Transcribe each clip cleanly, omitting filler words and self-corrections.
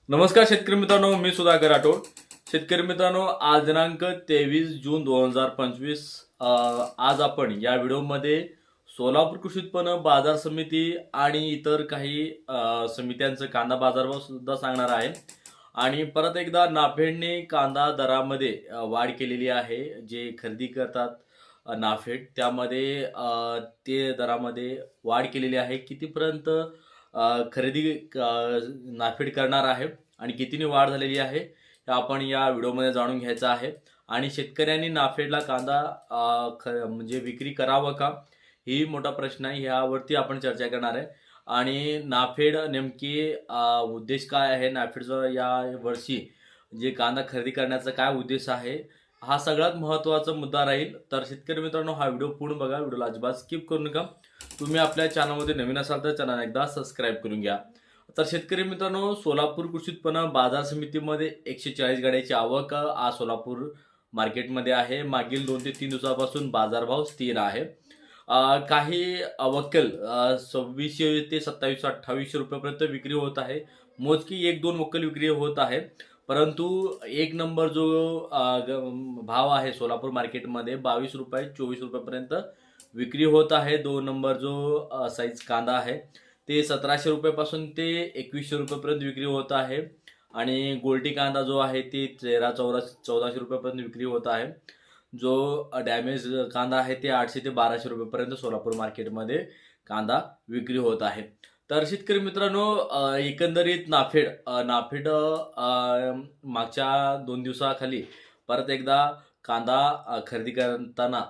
नमस्कार शेतकरी मित्रांनो, मी सुधाकर राठोड. शेतकरी मित्रांनो, आज दिनांक 23 जून 2025. आज आपण या व्हिडिओमध्ये सोलापूर कृषी उत्पन्न बाजार समिती आणि इतर काही समित्यांचं कांदा बाजारभाव सुद्धा सांगणार आहे. आणि परत एकदा नाफेडने कांदा दरामध्ये वाढ केलेली आहे. जे खरेदी करतात नाफेड त्यामध्ये ते दरामध्ये वाढ केलेली आहे. कितीपर्यंत खरेदी नाफेड करणार आहे आणि कितीने वाढ झालेली आहे हे आपण या व्हिडिओमध्ये जाणून घ्यायचं आहे. आणि शेतकऱ्यांनी नाफेडला कांदा म्हणजे विक्री करावं का, ही मोठा प्रश्न आहे. ह्यावरती आपण चर्चा करणार आहे. आणि नाफेड नेमकी उद्देश काय आहे, नाफेडचा या वर्षी जे कांदा खरेदी करण्याचा काय उद्देश आहे, हा सगळ्यात महत्त्वाचा मुद्दा राहील. तर शेतकरी मित्रांनो, हा व्हिडिओ पूर्ण बघा, व्हिडिओला अजिबात स्किप करू नका. तुम्ही आपल्या चॅनलमध्ये नवीन असाल तर चॅनल एकदा सबस्क्राईब करून घ्या. तर शेतकरी मित्रांनो, सोलापूर कृषी उत्पन्न बाजार समितीमध्ये 140 गाड्याची आवक आज सोलापूर मार्केटमध्ये आहे. मागील 2 ते 3 दिवसापासून बाजारभाव स्थिर आहे. काही वक्कल 2600 ते 2700-2800 रुपयापर्यंत विक्री होत आहे. मोजकी 1-2 वक्कल विक्री होत आहे. परंतु एक नंबर जो भाव आहे सोलापूर मार्केटमध्ये 22 रुपये 24 रुपयापर्यंत विक्री होत आहे. 2 नंबर जो साईज कांदा आहे ते 1700 रुपयापासून ते 2100 रुपयापर्यंत विक्री होत आहे. आणि गोल्टी कांदा जो आहे ते 1400 रुपयापर्यंत विक्री होत आहे. जो डॅमेज कांदा आहे ते 800 ते 1200 रुपयापर्यंत सोलापूर मार्केटमध्ये कांदा विक्री होत आहे. तर शेतकरी मित्रांनो, एकंदरीत नाफेड मागच्या 2 दिवसाखाली परत एकदा कांदा खरेदी करताना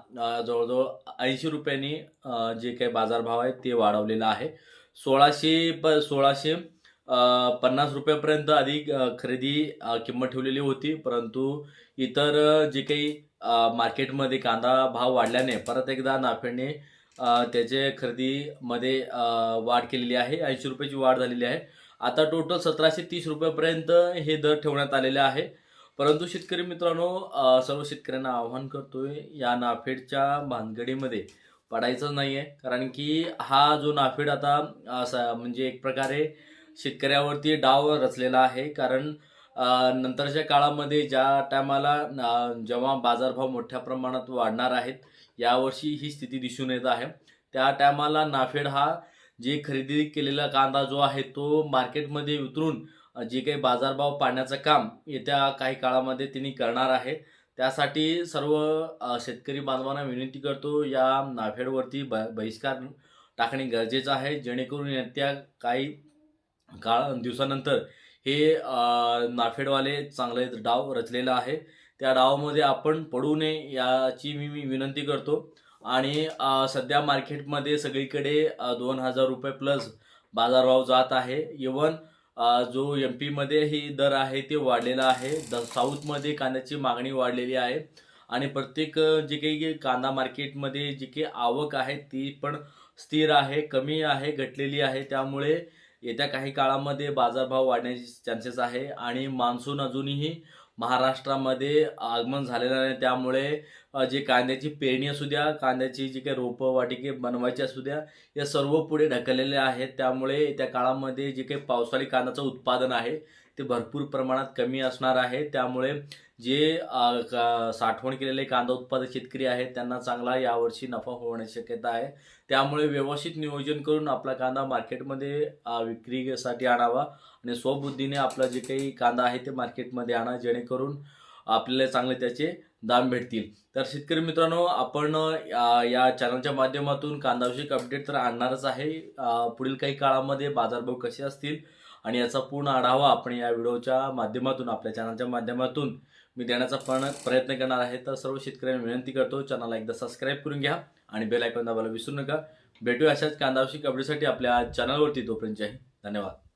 जवळजवळ 80 रुपयांनी जे काही बाजारभाव आहे ते वाढवलेला आहे. 1650 रुपयापर्यंत आधी खरेदी किंमत ठेवलेली होती. परंतु इतर जे काही मार्केटमध्ये कांदा भाव वाढल्याने परत एकदा नाफेडने त्याचे खरेदीमध्ये वाढ केलेली आहे. 80 रुपयाची वाढ झालेली आहे. आता टोटल 1730 रुपयापर्यंत हे दर ठेवण्यात आलेले आहे. परंतु शेतकरी मित्रांनो, सर्व शेतकऱ्यांना आवाहन करतोय, या नाफेडच्या भानगडीमध्ये पडायचं नाही आहे. कारण की हा जो नाफेड आता म्हणजे एक प्रकारे शेतकऱ्यावरती डाव रचलेला आहे. कारण नंतरच्या काळामध्ये ज्या टायमाला जेव्हा बाजारभाव मोठ्या प्रमाणात वाढणार आहेत, यावर्षी ही स्थिती दिसून येत आहे. त्या टायमाला नाफेड हा जे खरेदी केलेला कांदा जो आहे तो मार्केटमध्ये उतरून जे काही बाजारभाव पाडण्याचं काम येत्या काही काळामध्ये त्यांनी करणार आहे. त्यासाठी सर्व शेतकरी बांधवांना विनंती करतो, या नाफेडवरती बहिष्कार टाकणे गरजेचं आहे. जेणेकरून येत्या काही दिवसानंतर हे नाफेडवाले चांगले डाव रचलेला आहे, त्या डावामध्ये आपण पडू नये याची मी विनंती करतो. आणि सध्या मार्केटमध्ये सगळीकडे 2000 रुपये प्लस बाजारभाव जात आहे. इवन जो MP मध्ये ही दर आहे ते वाढलेला आहे. साऊथमध्ये कांद्याची मागणी वाढलेली आहे. आणि प्रत्येक जे काही कांदा मार्केटमध्ये जी काही आवक आहे ती पण स्थिर आहे, कमी आहे, घटलेली आहे. त्यामुळे येत्या काही काळामध्ये बाजारभाव वाढण्याचे चान्सेस आहे. आणि मान्सून अजूनही महाराष्ट्रामध्ये आगमन झालेलं नाही. त्यामुळे जे कांद्याची पेरणी असू द्या, कांद्याची जी काही रोपं वाटिके बनवायची असू द्या, या सर्व पुढे ढकललेले आहेत. त्यामुळे येत्या काळामध्ये जे काही पावसाळी कांद्याचं उत्पादन आहे ते भरपूर प्रमाणात कमी असणार आहे. त्यामुळे जे साठवण केलेले कांदा उत्पादक शेतकरी आहेत त्यांना चांगला यावर्षी नफा होण्याची शक्यता आहे. त्यामुळे व्यवस्थित नियोजन करून आपला कांदा मार्केटमध्ये विक्रीसाठी आणावा आणि स्वबुद्धीने आपला जे काही कांदा आहे ते मार्केटमध्ये आणा, जेणेकरून आपल्याला चांगले त्याचे दाम भेटतील. तर शेतकरी मित्रांनो, आपण या चॅनलच्या माध्यमातून कांदाविषयक अपडेट तर आणणारच आहे. पुढील काही काळामध्ये बाजारभाव कसे असतील आणि याचा पूर्ण आढावा आपण या व्हिडिओच्या माध्यमातून, आपल्या चॅनलच्या माध्यमातून मी देण्याचा प्रयत्न करणार आहे. तर सर्व शेतकऱ्यांना विनंती करतो, चॅनलला एकदा सबस्क्राईब करून घ्या आणि बेल आयकॉन दाबायला विसरू नका. भेटूया अशाच कांदाविषयक अपडेटसाठी आपल्या चॅनलवरती. तोपर्यंत धन्यवाद.